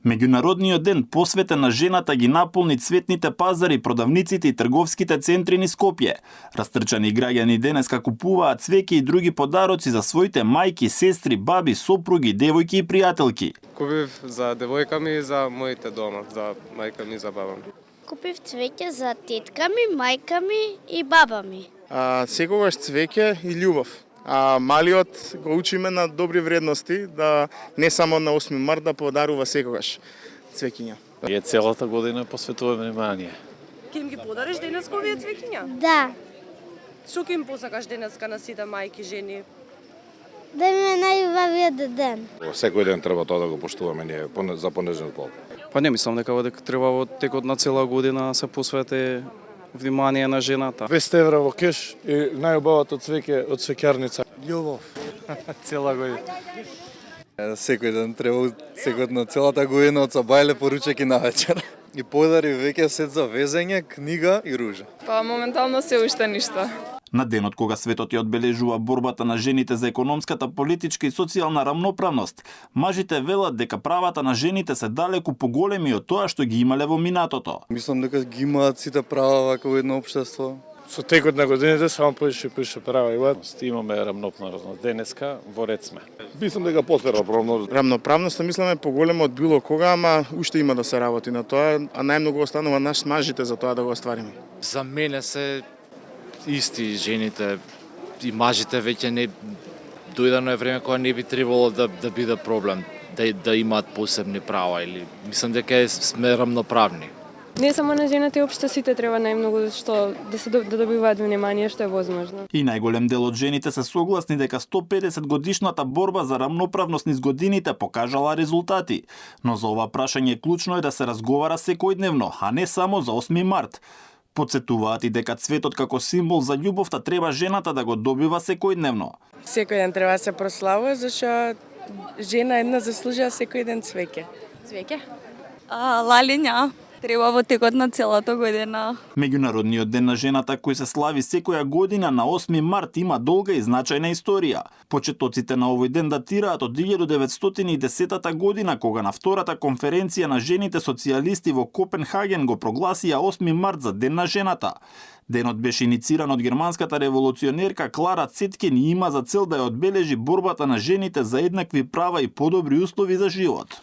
Меѓународниот ден посветен на жената ги наполни цветните пазари, продавниците и трговските центри низ Скопје. Растрчани граѓани денеска купуваат цвеќе и други подароци за своите мајки, сестри, баби, сопруги, девојки и пријателки. Купив за девојка ми и за моите дома, за мајка ми и за баба ми. Купив цвеќе за тетка ми, мајка ми и баба ми. Секогаш цвеќе и љубов. Малиот го учиме на добри вредности, да не само на 8 март да подарува секогаш цвеќиња. Е целата година посветуваме внимание. Ќе им ги подариш денеска овие цвеќиња? Да. Што ќе им посакаш денеска на сите мајки, жени? Да ми е најубавиот ден. Секој ден треба тоа да го поштуваме ние за понежен пол. Па не мислам дека треба во текот на цела година се посвети внимание на жената. 200 евра во кеш и најубавото цвеќе од цвеќарница. Љубов. Цела година. Секој ден треба, секојдна целата година од сабајле поручеки на вечер. И подари веќе сет за везење, книга и ружа. Па моментално се уште ништо. На денот кога светот ја одбележува борбата на жените за економската, политичка и социјална рамноправност, мажите велат дека правата на жените се далеку поголеми од тоа што ги имале во минатото. Мислам дека ги имаат сите права вака во едно општество. Со текот на годините само поише и поише права имаат. Имаме рамноправност. Денеска во ред сме. Мислам дека после рамноправност. Рамноправноста мислиме поголема од било кога, ама уште има да се работи на тоа, а најмногу останува наш мажите за тоа да го оствариме. За мене се исти жените и мажите веќе не дојдено е време кога не би требало да биде проблем, да имаат посебни права или мислам дека сме рамноправни. Не само на жените, и општо сите треба најмногу што да добиваат внимание што е возможно. И најголем дел од жените се согласни дека 150 годишната борба за рамноправност низ годините покажала резултати. Но за ова прашање клучно е да се разговара секојдневно, а не само за 8 март. Подсетуваат и дека цветот како символ за љубовта треба жената да го добива секојдневно. Секој ден треба да се прославува, зашто жена една заслужува секој ден цвеќе. Цвеќе? Лалиња. Треба во текот на целата година. Меѓународниот ден на жената кој се слави секоја година на 8 март има долга и значајна историја. Почетоците на овој ден датираат од 1910 година, кога на втората конференција на жените социјалисти во Копенхаген го прогласија 8 март за Ден на жената. Денот беше инициран од германската револуционерка Клара Цеткин и има за цел да ја одбележи борбата на жените за еднакви права и подобри услови за живот.